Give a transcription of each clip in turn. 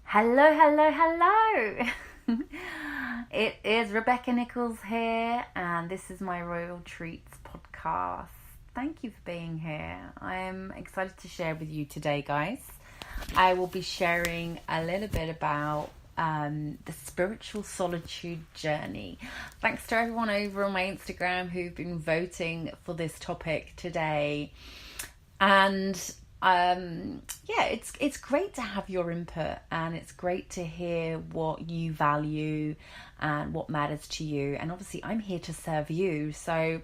Hello, hello, hello. It is Rebecca Nichols here, and this is my Royal Treats podcast. Thank you for being here. I'm excited to share with you today, guys. I will be sharing a little bit about the spiritual solitude journey. Thanks to everyone over on my Instagram who've been voting for this topic today. And it's great to have your input, and it's great to hear what you value and what matters to you. And obviously I'm here to serve you, so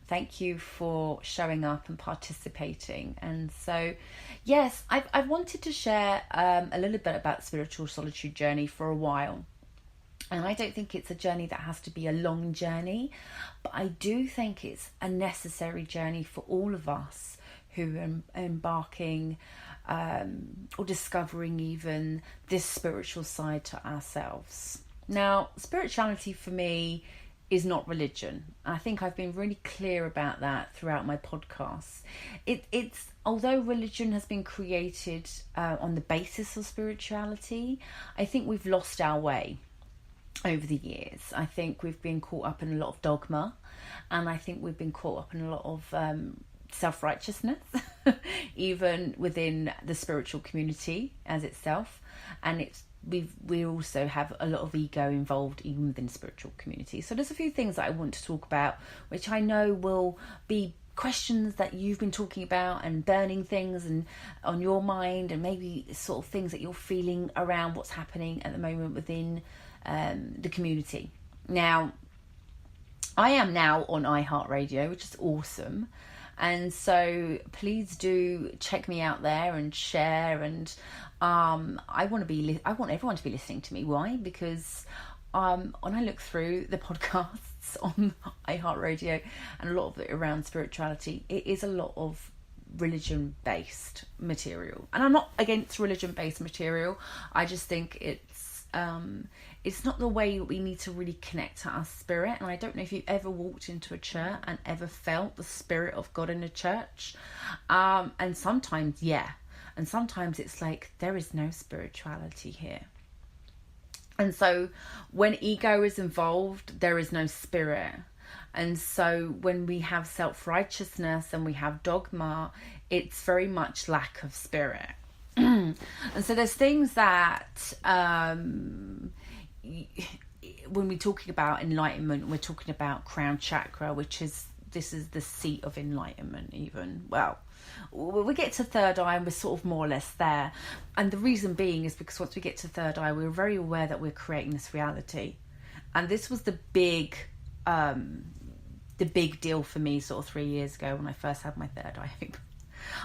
thank you for showing up and participating. And so yes, I've wanted to share a little bit about spiritual solitude journey for a while. And I don't think it's a journey that has to be a long journey, but I do think it's a necessary journey for all of us who are embarking or discovering even this spiritual side to ourselves. Now, spirituality for me is not religion. I think I've been really clear about that throughout my podcasts. It's although religion has been created on the basis of spirituality, I think we've lost our way over the years. I think we've been caught up in a lot of dogma, and I think we've been caught up in a lot of self-righteousness even within the spiritual community as itself, and we also have a lot of ego involved even within the spiritual community. So there's a few things that I want to talk about, which I know will be questions that you've been talking about and burning things and on your mind, and maybe sort of things that you're feeling around what's happening at the moment within the community. Now, I am now on iHeartRadio, which is awesome. And so please do check me out there and share. And I want everyone to be listening to me. Why? Because when I look through the podcasts on iHeartRadio and a lot of it around spirituality, it is a lot of religion-based material. And I'm not against religion-based material. I just think it's not the way we need to really connect to our spirit. And I don't know if you've ever walked into a church and ever felt the spirit of God in a church. And sometimes, and sometimes it's like there is no spirituality here. And so when ego is involved, there is no spirit. And so when we have self-righteousness and we have dogma, it's very much lack of spirit. And so there's things that when we're talking about enlightenment, we're talking about crown chakra, this is the seat of enlightenment. Even we get to third eye and we're sort of more or less there. And the reason being is because once we get to third eye, we're very aware that we're creating this reality. And this was the big deal for me sort of 3 years ago when I first had my third eye open.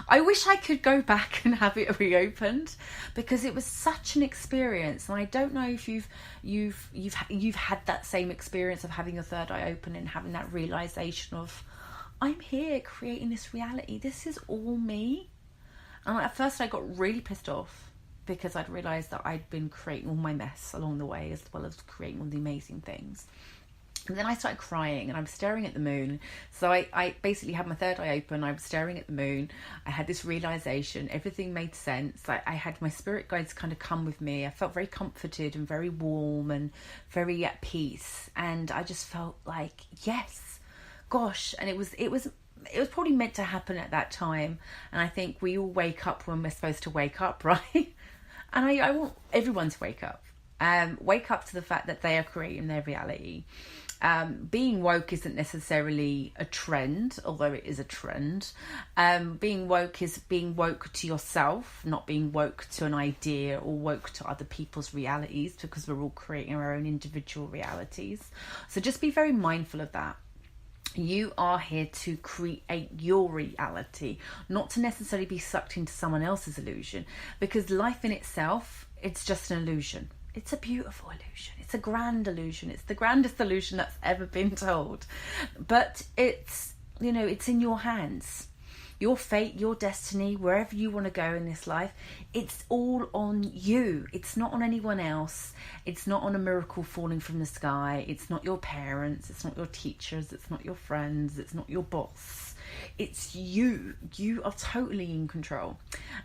I wish I could go back and have it reopened, because it was such an experience. And I don't know if you've had that same experience of having your third eye open and having that realization of, I'm here creating this reality. This is all me. And at first I got really pissed off because I'd realized that I'd been creating all my mess along the way, as well as creating all the amazing things. And then I started crying and I'm staring at the moon. So I basically had my third eye open. I was staring at the moon. I had this realization. Everything made sense. I had my spirit guides kind of come with me. I felt very comforted and very warm and very at peace. And I just felt like, yes, gosh. And it was probably meant to happen at that time. And I think we all wake up when we're supposed to wake up, right? And I want everyone to wake up. Wake up to the fact that they are creating their reality. Being woke isn't necessarily a trend, although it is a trend. Being woke is being woke to yourself, not being woke to an idea or woke to other people's realities, because we're all creating our own individual realities. So just be very mindful of that. You are here to create your reality, not to necessarily be sucked into someone else's illusion, because life in itself, it's just an illusion. It's a beautiful illusion. It's a grand illusion. It's the grandest illusion that's ever been told. But it's in your hands. Your fate, your destiny, wherever you want to go in this life, it's all on you. It's not on anyone else. It's not on a miracle falling from the sky. It's not your parents. It's not your teachers. It's not your friends. It's not your boss. It's you. You are totally in control.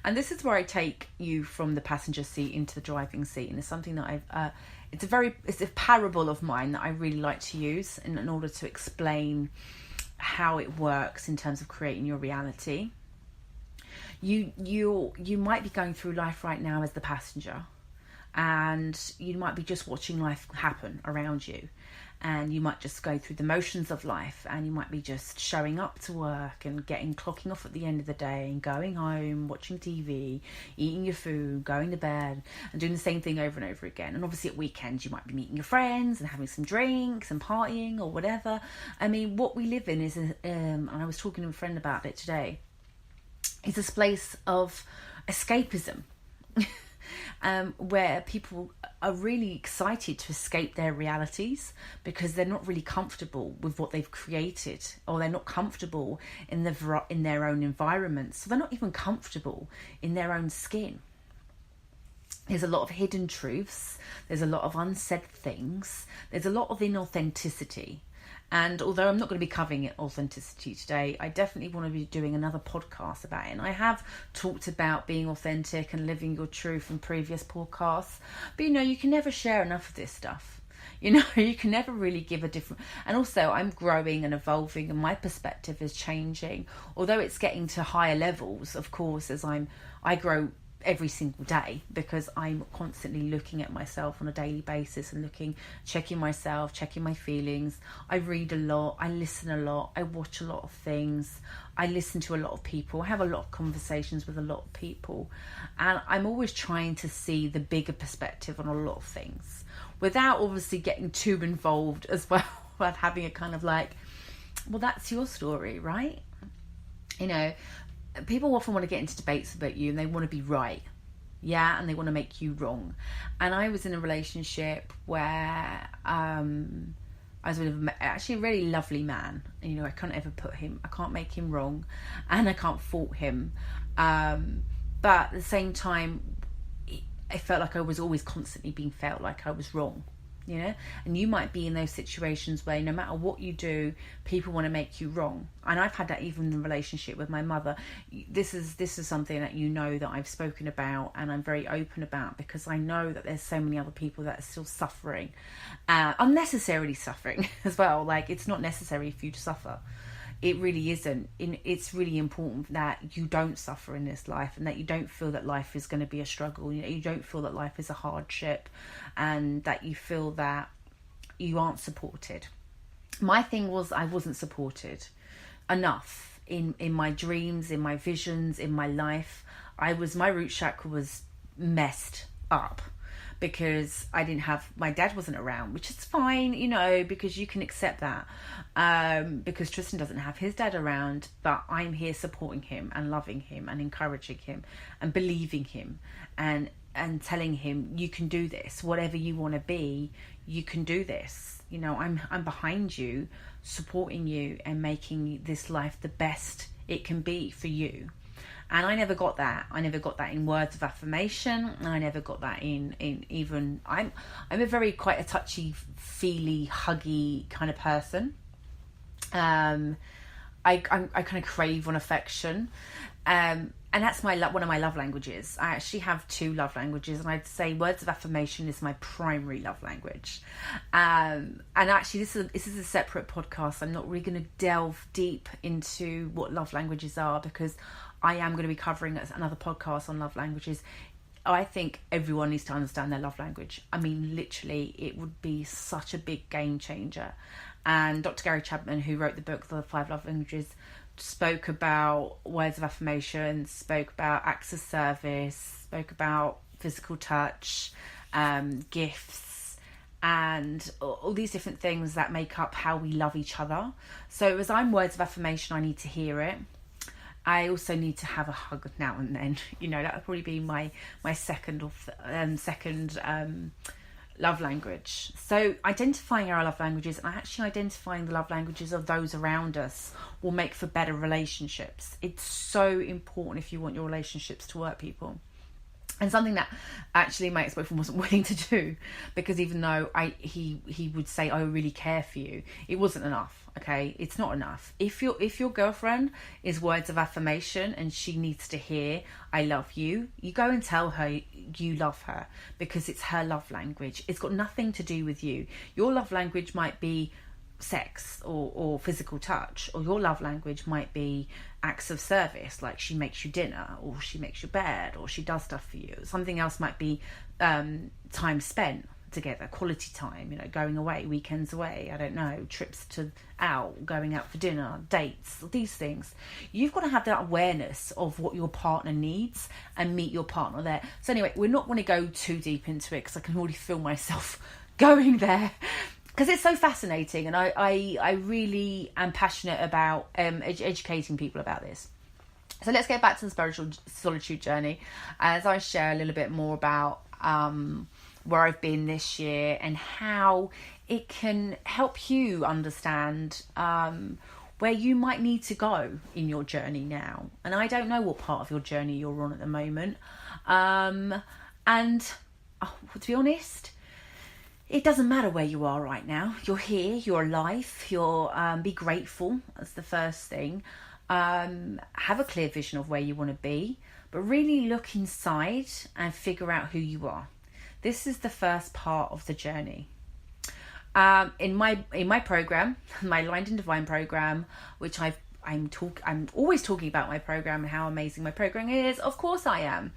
And this is where I take you from the passenger seat into the driving seat. And it's something that it's a parable of mine that I really like to use in order to explain how it works in terms of creating your reality. You might be going through life right now as the passenger, and you might be just watching life happen around you, and you might just go through the motions of life, and you might be just showing up to work and clocking off at the end of the day and going home, watching TV, eating your food, going to bed, and doing the same thing over and over again. And obviously at weekends you might be meeting your friends and having some drinks and partying or whatever. I mean, what we live in is and I was talking to a friend about it today, is this place of escapism. Where people are really excited to escape their realities because they're not really comfortable with what they've created, or they're not comfortable in their own environment, so they're not even comfortable in their own skin. There's a lot of hidden truths, there's a lot of unsaid things, there's a lot of inauthenticity. And although I'm not going to be covering authenticity today, I definitely want to be doing another podcast about it. And I have talked about being authentic and living your truth in previous podcasts. But, you can never share enough of this stuff. You can never really give a different... And also, I'm growing and evolving, and my perspective is changing. Although it's getting to higher levels, of course, as I grow every single day, because I'm constantly looking at myself on a daily basis and checking myself, checking my feelings. I read a lot, I listen a lot, I watch a lot of things, I listen to a lot of people, I have a lot of conversations with a lot of people, and I'm always trying to see the bigger perspective on a lot of things without obviously getting too involved as well, and having a kind of like, well, that's your story, right? People often want to get into debates about you and they want to be right. Yeah, and they want to make you wrong. And I was in a relationship where I was with actually a really lovely man. I can't make him wrong, and I can't fault him. But at the same time, I felt like I was always constantly being felt like I was wrong. And you might be in those situations where no matter what you do, people want to make you wrong. And I've had that even in the relationship with my mother. This is something that that I've spoken about, and I'm very open about, because I know that there's so many other people that are still suffering, unnecessarily suffering as well. Like, it's not necessary for you to suffer. It really isn't. It's really important that you don't suffer in this life, and that you don't feel that life is going to be a struggle. You don't feel that life is a hardship, and that you feel that you aren't supported. My thing was, I wasn't supported enough in my dreams, in my visions, in my life. My root chakra was messed up, because my dad wasn't around, which is fine, because you can accept that. Because Tristan doesn't have his dad around, but I'm here supporting him and loving him and encouraging him and believing him and telling him, you can do this. Whatever you want to be, you can do this. I'm behind you, supporting you and making this life the best it can be for you. And I never got that. I never got that in words of affirmation. And I never got that in even... I'm quite a touchy-feely, huggy kind of person. I kind of crave on affection. And that's one of my love languages. I actually have 2 love languages. And I'd say words of affirmation is my primary love language. And actually, this is a separate podcast. I'm not really going to delve deep into what love languages are, because I am going to be covering another podcast on love languages. I think everyone needs to understand their love language. I mean, literally, it would be such a big game changer. And Dr. Gary Chapman, who wrote the book, The 5 Love Languages, spoke about words of affirmation, spoke about acts of service, spoke about physical touch, gifts, and all these different things that make up how we love each other. So as I'm words of affirmation, I need to hear it. I also need to have a hug now and then. That would probably be my second love language. So identifying our love languages and actually identifying the love languages of those around us will make for better relationships. It's so important if you want your relationships to work, people. And something that actually my ex-boyfriend wasn't willing to do, because even though he would say, I really care for you, it wasn't enough. Okay, it's not enough. If your girlfriend is words of affirmation and she needs to hear I love you, you go and tell her you love her, because it's her love language. It's got nothing to do with you. Your love language might be sex or physical touch, or your love language might be acts of service, like she makes you dinner, or she makes your bed, or she does stuff for you. Something else might be time spent together, quality time, going away, weekends away, I don't know, trips going out for dinner, dates, these things. You've got to have that awareness of what your partner needs and meet your partner there. So anyway, we're not going to go too deep into it, because I can already feel myself going there, because it's so fascinating, and I really am passionate about educating people about this. So let's get back to the spiritual solitude journey, as I share a little bit more about where I've been this year and how it can help you understand where you might need to go in your journey now. And I don't know what part of your journey you're on at the moment. And to be honest, it doesn't matter where you are right now. You're here, you're alive, be grateful. That's the first thing. Have a clear vision of where you want to be, but really look inside and figure out who you are. This is the first part of the journey. In my program, my Aligned in Divine program, which I'm always talking about my program and how amazing my program is. Of course I am,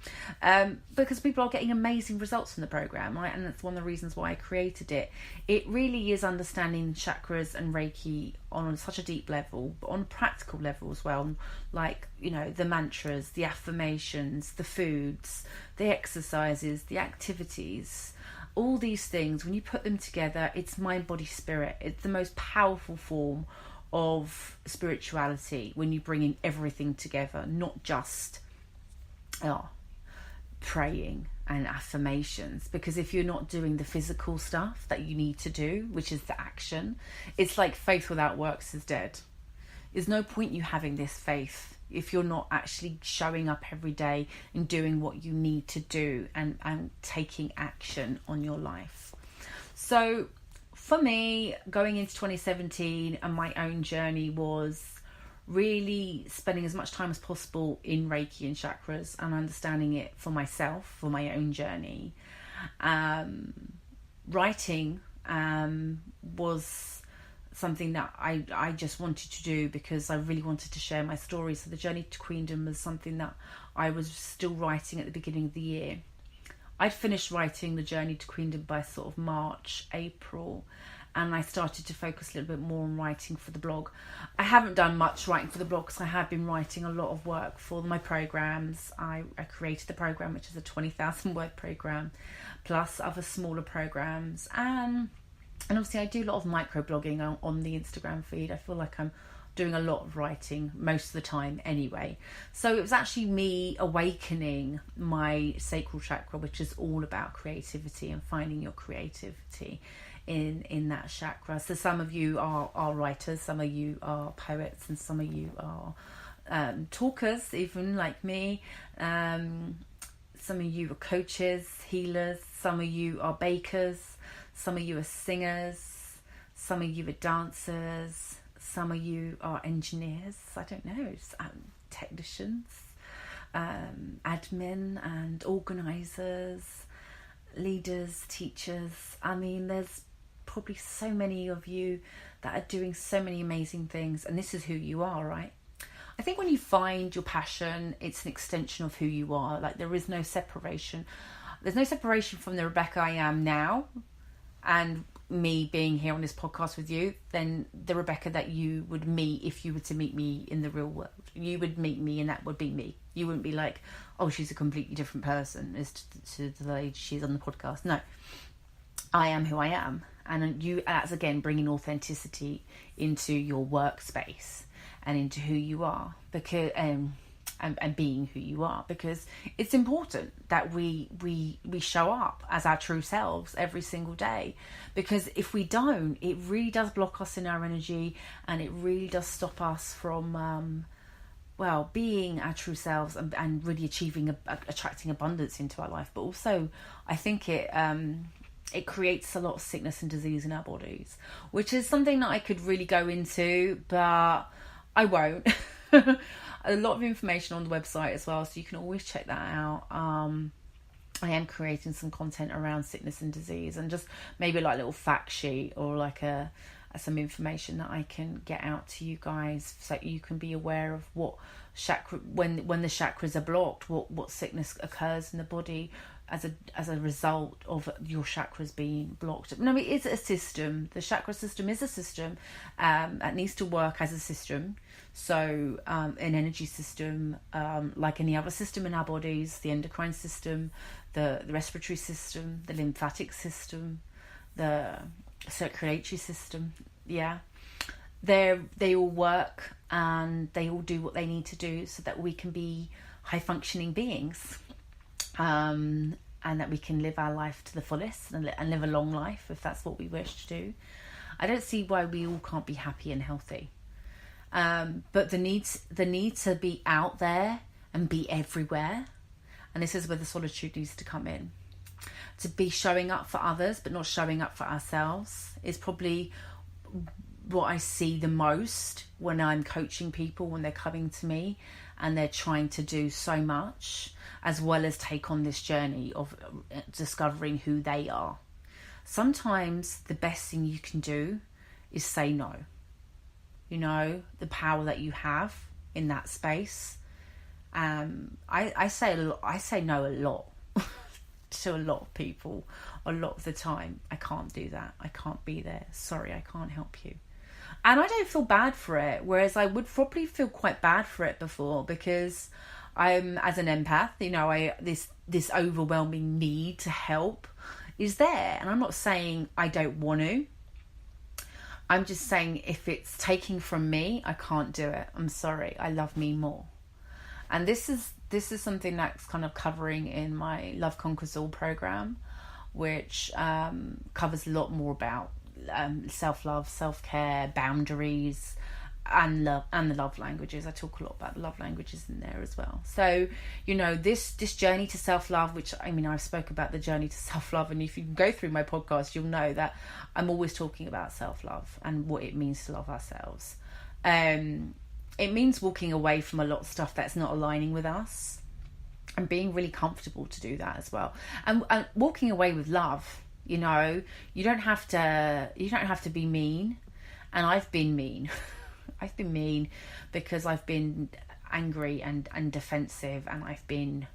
because people are getting amazing results from the program, right? And that's one of the reasons why I created it. It really is understanding chakras and Reiki on such a deep level, but on a practical level as well. Like, the mantras, the affirmations, the foods, the exercises, the activities, all these things. When you put them together, it's mind, body, spirit. It's the most powerful form of spirituality when you bring in everything together, not just praying and affirmations. Because if you're not doing the physical stuff that you need to do, which is the action, it's like faith without works is dead. There's no point you having this faith if you're not actually showing up every day and doing what you need to do and taking action on your life. So for me, going into 2017 and my own journey was really spending as much time as possible in Reiki and chakras and understanding it for myself, for my own journey. Writing was something that I just wanted to do because I really wanted to share my story. So the journey to Queendom was something that I was still writing at the beginning of the year. I'd finished writing the journey to Queendom by sort of March, April, and I started to focus a little bit more on writing for the blog. I haven't done much writing for the blog because I have been writing a lot of work for my programs. I created the program, which is a 20,000 word program, plus other smaller programs. And obviously I do a lot of microblogging on the Instagram feed. I feel like I'm doing a lot of writing most of the time anyway. So it was actually me awakening my sacral chakra, which is all about creativity and finding your creativity in that chakra. So some of you are writers, some of you are poets, and some of you are talkers, even like me. Some of you are coaches, healers, some of you are bakers, some of you are singers, some of you are dancers, some of you are engineers, I don't know, technicians, admin and organisers, leaders, teachers. I mean, there's probably so many of you that are doing so many amazing things, and this is who you are, right? I think when you find your passion, it's an extension of who you are. Like, there is no separation. There's no separation from the Rebecca I am now and me being here on this podcast with you than the Rebecca that you would meet if you were to meet me in the real world. You would meet me and that would be me. You wouldn't be like, oh, she's a completely different person as to the lady she's on the podcast. No, I am who I am. And that's again bringing authenticity into your workspace and into who you are. Because and being who you are, because it's important that we show up as our true selves every single day, because if we don't, it really does block us in our energy, and it really does stop us from being our true selves and really attracting abundance into our life. But also I think it creates a lot of sickness and disease in our bodies, which is something that I could really go into, but I won't. A lot of information on the website as well, so you can always check that out. I am creating some content around sickness and disease, and just maybe like a little fact sheet or like some information that I can get out to you guys, so you can be aware of what chakra, when the chakras are blocked, what sickness occurs in the body as a result of your chakras being blocked. No, it is a system. The chakra system is a system that needs to work as a system. So an energy system, like any other system in our bodies, the endocrine system, the respiratory system, the lymphatic system, the circulatory system, they all work, and they all do what they need to do so that we can be high functioning beings, and that we can live our life to the fullest and live a long life if that's what we wish to do. I don't see why we all can't be happy and healthy, but the need to be out there and be everywhere, and this is where the solitude needs to come in. To be showing up for others but not showing up for ourselves is probably what I see the most when I'm coaching people, when they're coming to me and they're trying to do so much as well as take on this journey of discovering who they are. Sometimes the best thing you can do is say no. You know, the power that you have in that space. I say no a lot to a lot of people a lot of the time. I can't do that. I can't be there. Sorry, I can't help you. And I don't feel bad for it, whereas I would probably feel quite bad for it before, because I'm, as an empath, you know, this overwhelming need to help is there. And I'm not saying I don't want to. I'm just saying if it's taking from me, I can't do it. I'm sorry. I love me more. And this is something that's kind of covering in my Love Conquers All program, which covers a lot more about self-love, self-care, boundaries, and the love languages. I talk a lot about the love languages in there as well. So, you know, this journey to self-love, which, I mean, I've spoke about the journey to self-love, and if you go through my podcast, you'll know that I'm always talking about self-love and what it means to love ourselves. It means walking away from a lot of stuff that's not aligning with us, and being really comfortable to do that as well. And walking away with love, you know, you don't have to be mean. And I've been mean. I've been mean because I've been angry and defensive, and I've been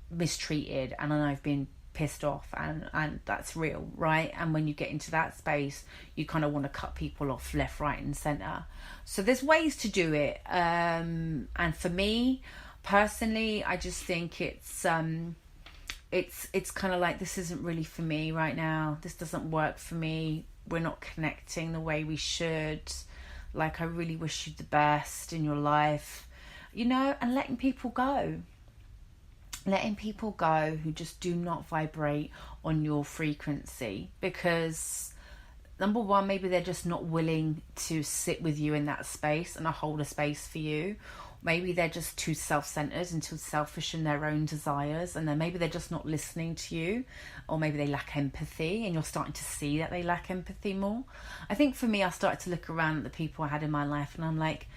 mistreated, and I've been pissed off, and that's real, right? And when you get into that space, you kind of want to cut people off left, right and centre. So there's ways to do it, and for me personally, I just think it's kind of like, this isn't really for me right now. This doesn't work for me. We're not connecting the way we should. Like, I really wish you the best in your life, you know, and letting people go who just do not vibrate on your frequency, because number one, maybe they're just not willing to sit with you in that space and hold a space for you. Maybe they're just too self-centered and too selfish in their own desires, and then maybe they're just not listening to you, or maybe they lack empathy, and you're starting to see that they lack empathy more. I think for me, I started to look around at the people I had in my life, and I'm like,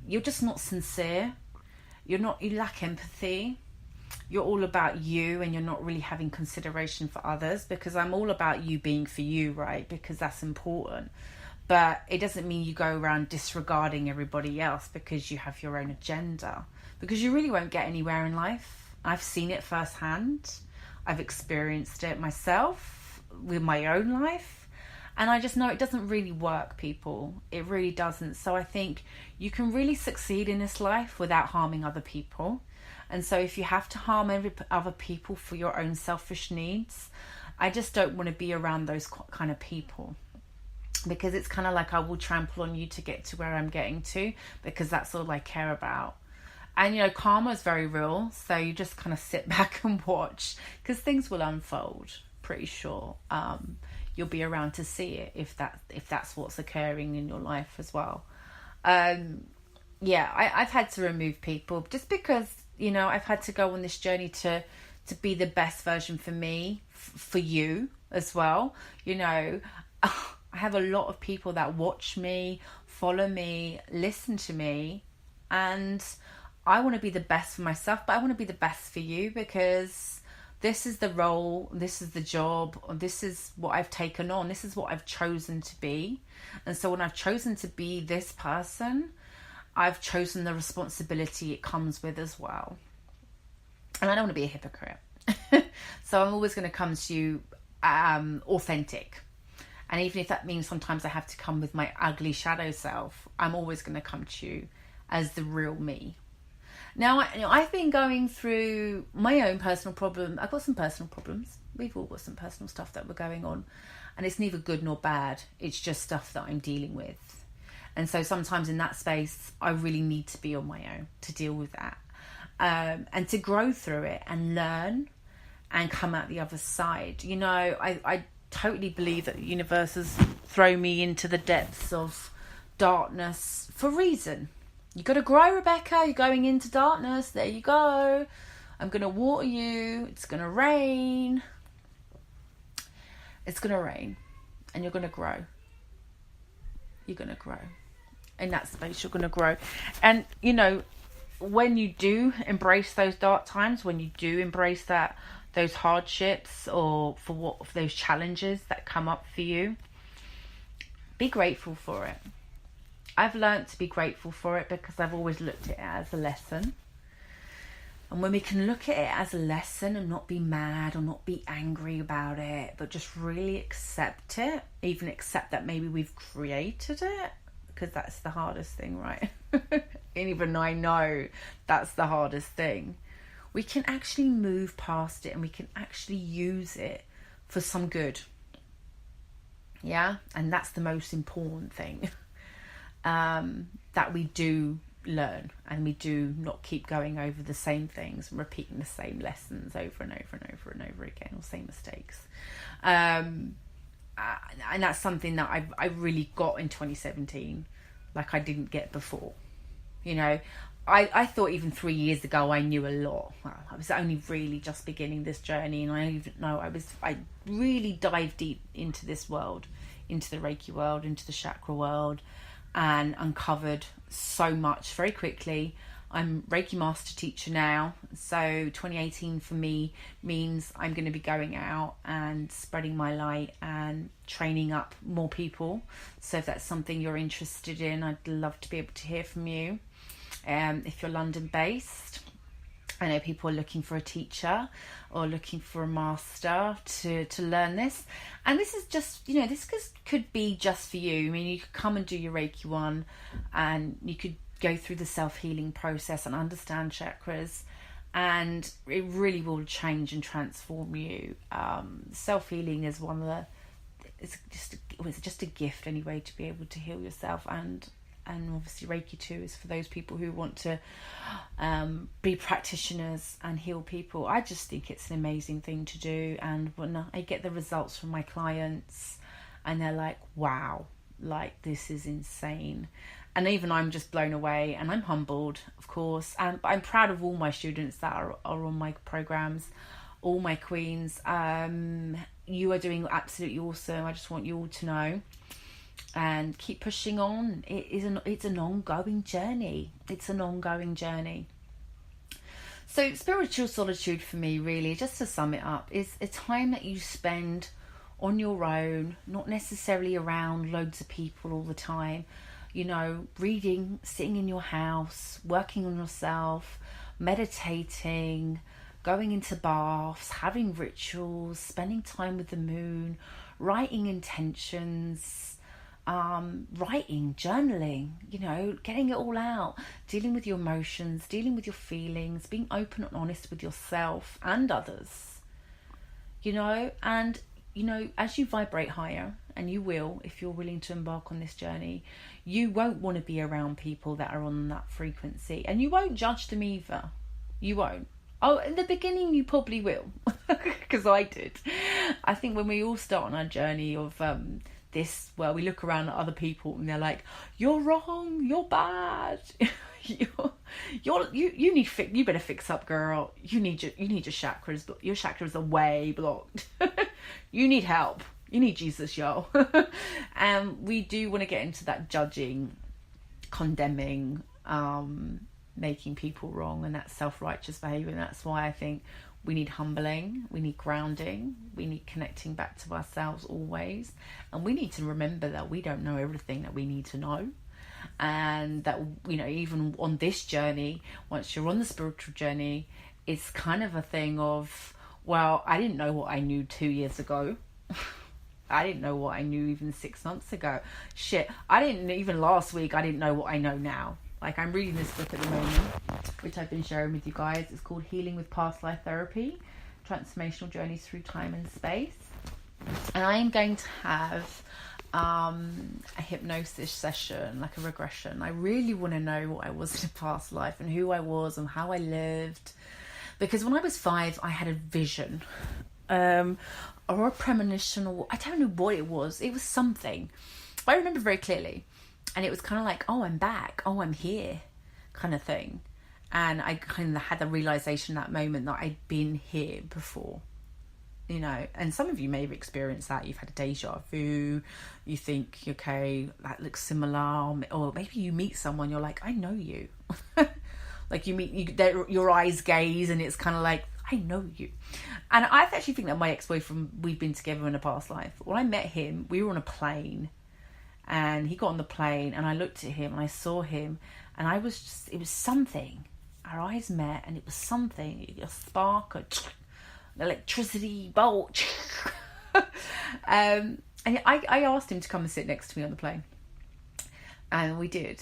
you're just not sincere. You lack empathy. You're all about you, and you're not really having consideration for others, because I'm all about you being for you, right? Because that's important. But it doesn't mean you go around disregarding everybody else because you have your own agenda, because you really won't get anywhere in life. I've seen it firsthand. I've experienced it myself with my own life. And I just know it doesn't really work, people. It really doesn't. So I think you can really succeed in this life without harming other people. And so if you have to harm other people for your own selfish needs, I just don't want to be around those kind of people. Because it's kind of like, I will trample on you to get to where I'm getting to, because that's all I care about. And, you know, karma is very real. So you just kind of sit back and watch, because things will unfold, pretty sure. You'll be around to see it if that's what's occurring in your life as well. I've had to remove people just because, you know, I've had to go on this journey to be the best version for me, for you as well. You know, I have a lot of people that watch me, follow me, listen to me, and I want to be the best for myself, but I want to be the best for you, because this is the role, this is the job, this is what I've taken on, this is what I've chosen to be. And so when I've chosen to be this person, I've chosen the responsibility it comes with as well. And I don't want to be a hypocrite. So I'm always going to come to you authentic. And even if that means sometimes I have to come with my ugly shadow self, I'm always going to come to you as the real me. Now, I've been going through my own personal problem. I've got some personal problems. We've all got some personal stuff that we're going on. And it's neither good nor bad. It's just stuff that I'm dealing with. And so sometimes in that space, I really need to be on my own to deal with that. And to grow through it and learn and come out the other side. You know, I totally believe that the universe has thrown me into the depths of darkness for a reason. You got to grow, Rebecca. You're going into darkness. There you go. I'm going to water you. It's going to rain. It's going to rain. And you're going to grow. You're going to grow. In that space, you're going to grow. And, you know, when you do embrace those dark times, when you do embrace those hardships or for those challenges that come up for you, be grateful for it. I've learned to be grateful for it because I've always looked at it as a lesson. And when we can look at it as a lesson and not be mad or not be angry about it, but just really accept it, even accept that maybe we've created it, because that's the hardest thing, right? And even I know that's the hardest thing. We can actually move past it and we can actually use it for some good. Yeah? And that's the most important thing. That we do learn and we do not keep going over the same things and repeating the same lessons over and over and over and over again, or same mistakes. And that's something that I really got in 2017, like I didn't get before. You know, I thought even 3 years ago I knew a lot. Well, I was only really just beginning this journey, and I even know I really dived deep into this world, into the Reiki world, into the chakra world, and uncovered so much very quickly. I'm Reiki master teacher now, so 2018 for me means I'm going to be going out and spreading my light and training up more people. So if that's something you're interested in, I'd love to be able to hear from you. If you're London based, I know people are looking for a teacher or looking for a master to learn this. And this is just, you know, this could be just for you. I mean, you could come and do your Reiki 1 and you could go through the self-healing process and understand chakras, and it really will change and transform you. Self-healing is one of the, it's just a gift anyway, to be able to heal yourself, and obviously Reiki 2 is for those people who want to be practitioners and heal people. I just think it's an amazing thing to do, and when I get the results from my clients and they're like, wow, like this is insane. And even I'm just blown away, and I'm humbled, of course. But I'm proud of all my students that are on my programs, all my queens. You are doing absolutely awesome. I just want you all to know. And keep pushing on. It's an ongoing journey. It's an ongoing journey. So spiritual solitude for me, really, just to sum it up, is a time that you spend on your own, not necessarily around loads of people all the time. You know, reading, sitting in your house, working on yourself, meditating, going into baths, having rituals, spending time with the moon, writing intentions, writing, journaling, you know, getting it all out, dealing with your emotions, dealing with your feelings, being open and honest with yourself and others, you know. And as you vibrate higher, and you will, if you're willing to embark on this journey, you won't want to be around people that are on that frequency, and you won't judge them either. You won't. Oh, in the beginning you probably will, because I did. I think when we all start on our journey of this, well, we look around at other people and they're like, "You're wrong. You're bad. you need you better fix up, girl. You need your chakras. Your chakras are way blocked. You need help. You need Jesus, yo." And we do want to get into that judging, condemning, making people wrong, and that self-righteous behavior. And that's why I think we need humbling, we need grounding, we need connecting back to ourselves always, and we need to remember that we don't know everything that we need to know, and that even on this journey, once you're on the spiritual journey, it's kind of a thing of, well, I didn't know what I knew 2 years ago. I didn't know what I knew even 6 months ago. Shit, I didn't even last week. I didn't know what I know now. Like, I'm reading this book at the moment, which I've been sharing with you guys. It's called Healing with Past Life Therapy, Transformational Journeys Through Time and Space. And I am going to have a hypnosis session, like a regression. I really want to know what I was in a past life and who I was and how I lived. Because when I was 5, I had a vision, or a premonition, or I don't know what it was. It was something. But I remember very clearly. And it was kind of like, oh, I'm back. Oh, I'm here, kind of thing. And I kind of had the realization that moment that I'd been here before, And some of you may have experienced that. You've had a deja vu. You think, okay, that looks similar. Or maybe you meet someone, you're like, I know you. Like your eyes gaze, and it's kind of like, I know you. And I actually think that my ex-boyfriend, we'd been together in a past life. When I met him, we were on a plane. And he got on the plane, and I looked at him and I saw him, and it was something. Our eyes met, and it was something, a spark, an electricity bolt. And I asked him to come and sit next to me on the plane. And we did.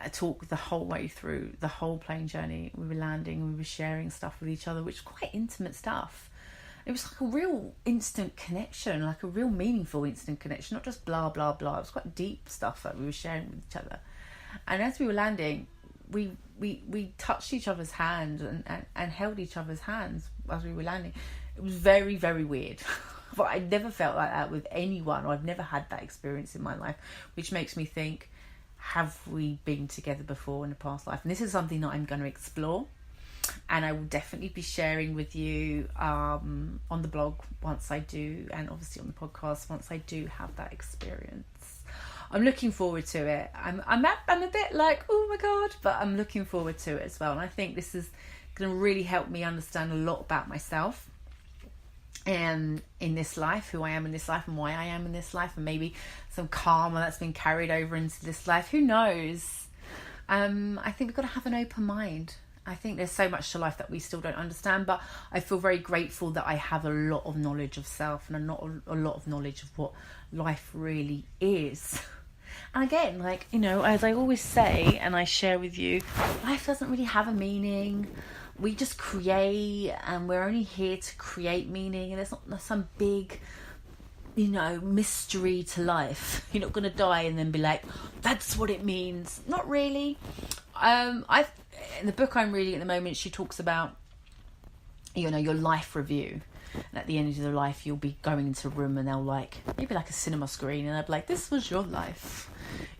I talked the whole way through the whole plane journey. We were landing, we were sharing stuff with each other, which was quite intimate stuff. It was like a real instant connection, like a real meaningful instant connection, not just blah, blah, blah. It was quite deep stuff that we were sharing with each other. And as we were landing, we touched each other's hands and held each other's hands as we were landing. It was very, very weird. But I never felt like that with anyone, or I've never had that experience in my life, which makes me think, have we been together before in a past life? And this is something that I'm going to explore. And I will definitely be sharing with you on the blog once I do, and obviously on the podcast once I do have that experience. I'm looking forward to it. I'm a bit like, oh my God, but I'm looking forward to it as well. And I think this is going to really help me understand a lot about myself and in this life, who I am in this life and why I am in this life, and maybe some karma that's been carried over into this life. Who knows? I think we've got to have an open mind. I think there's so much to life that we still don't understand, but I feel very grateful that I have a lot of knowledge of self and a lot of knowledge of what life really is. And again, like, as I always say, and I share with you, life doesn't really have a meaning. We just create, and we're only here to create meaning, and there's not some big, mystery to life. You're not going to die and then be like, that's what it means. Not really. In the book I'm reading at the moment, she talks about, your life review. And at the end of the life, you'll be going into a room and they'll maybe like a cinema screen, and they'll be like, this was your life.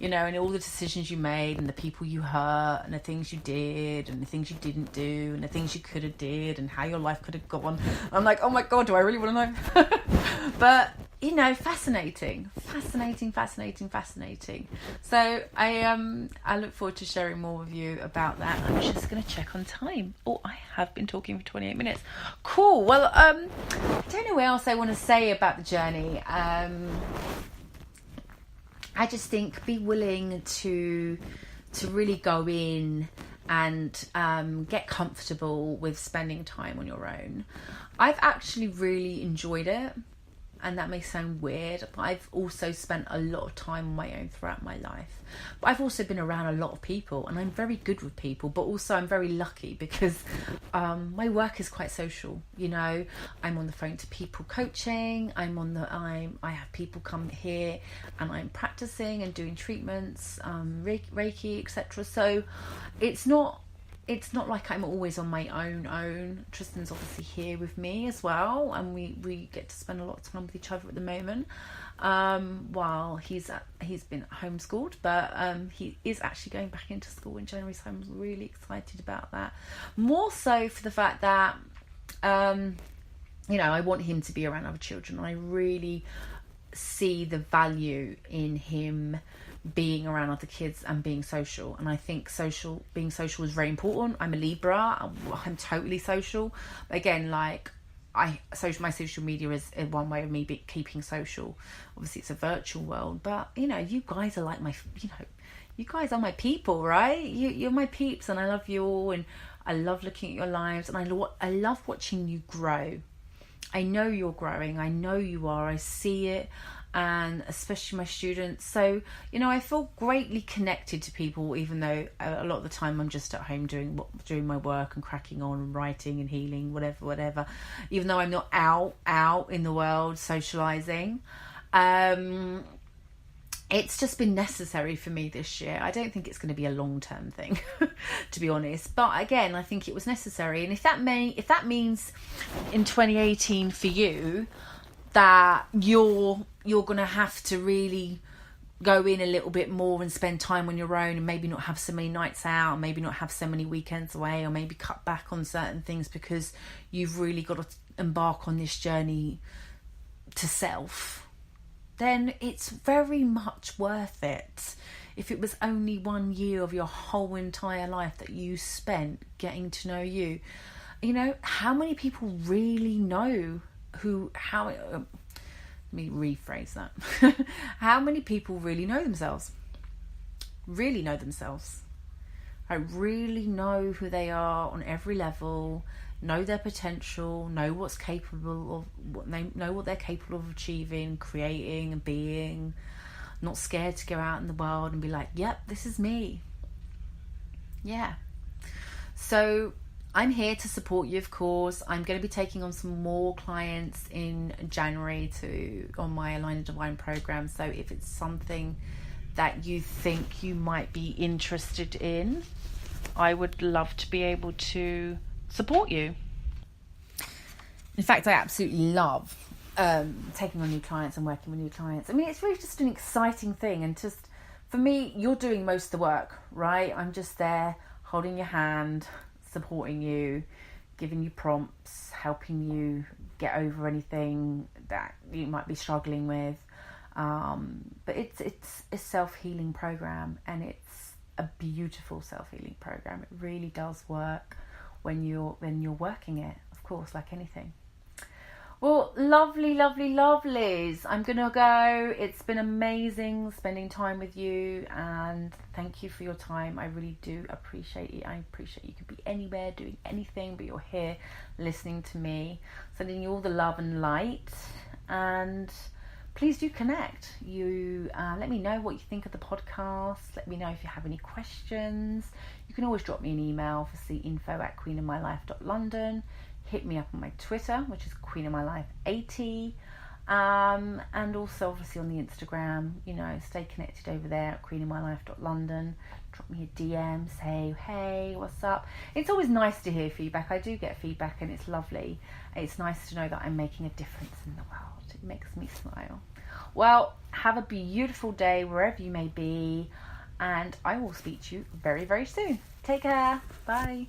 And all the decisions you made, and the people you hurt, and the things you did, and the things you didn't do, and the things you could have did, and how your life could have gone. I'm like, oh my God, do I really want to know? But, fascinating. So I look forward to sharing more with you about that. I'm just going to check on time. Oh, I have been talking for 28 minutes. Cool. Well, I don't know what else I want to say about the journey. I just think be willing to really go in and get comfortable with spending time on your own. I've actually really enjoyed it. and that may sound weird, but I've also spent a lot of time on my own throughout my life. But I've also been around a lot of people, and I'm very good with people, but also I'm very lucky because my work is quite social. You know, I'm on the phone to people coaching, I have people come here and I'm practicing and doing treatments, Reiki, etc. So it's not like I'm always on my own. Tristan's obviously here with me as well, and we get to spend a lot of time with each other at the moment, while he's been homeschooled, but he is actually going back into school in January, so I'm really excited about that. More so for the fact that I want him to be around other children. I really see the value in him being around other kids and being social, and I think being social is very important. I'm a Libra. I'm totally social, but again, like my social media is one way of me keeping social. Obviously it's a virtual world, but you guys are like you guys are my people, right? You're my peeps, and I love you all, and I love looking at your lives, and I love watching you grow. I know you're growing. I know you are. I see it. And especially my students. So, I feel greatly connected to people, even though a lot of the time I'm just at home doing my work and cracking on and writing and healing, whatever. Even though I'm not out in the world socializing. It's just been necessary for me this year. I don't think it's going to be a long-term thing, to be honest. But again, I think it was necessary. And if that means in 2018 for you that you're going to have to really go in a little bit more and spend time on your own, and maybe not have so many nights out, and maybe not have so many weekends away, or maybe cut back on certain things because you've really got to embark on this journey to self, then it's very much worth it. If it was only 1 year of your whole entire life that you spent getting to know you, how many people really know let me rephrase that. How many people really know themselves? I really know who they are on every level, know their potential, know what they're capable of achieving, creating and being, not scared to go out in the world and be like, yep, this is me. Yeah. So I'm here to support you, of course. I'm going to be taking on some more clients in January on my Align and Divine program. So if it's something that you think you might be interested in, I would love to be able to support you. In fact, I absolutely love taking on new clients and working with new clients. I mean, it's really just an exciting thing. And just, for me, you're doing most of the work, right? I'm just there holding your hand, supporting you, giving you prompts, helping you get over anything that you might be struggling with. But it's a self-healing program, and it's a beautiful self-healing program. It really does work when you're working it, of course, like anything. Well, lovely, lovely, lovelies. I'm going to go. It's been amazing spending time with you, and thank you for your time. I really do appreciate it. I appreciate you could be anywhere doing anything, but you're here listening to me, sending you all the love and light. And please do connect. You let me know what you think of the podcast. Let me know if you have any questions. You can always drop me an email, obviously info@queenofmylife.london. Hit me up on my Twitter, which is queenofmylife80, and also obviously on the Instagram. Stay connected over there at queenofmylife.london. Drop me a DM, say hey, what's up. It's always nice to hear feedback. I do get feedback, and it's lovely. It's nice to know that I'm making a difference in the world. It makes me smile. Well, have a beautiful day wherever you may be, and I will speak to you very, very soon. Take care. Bye.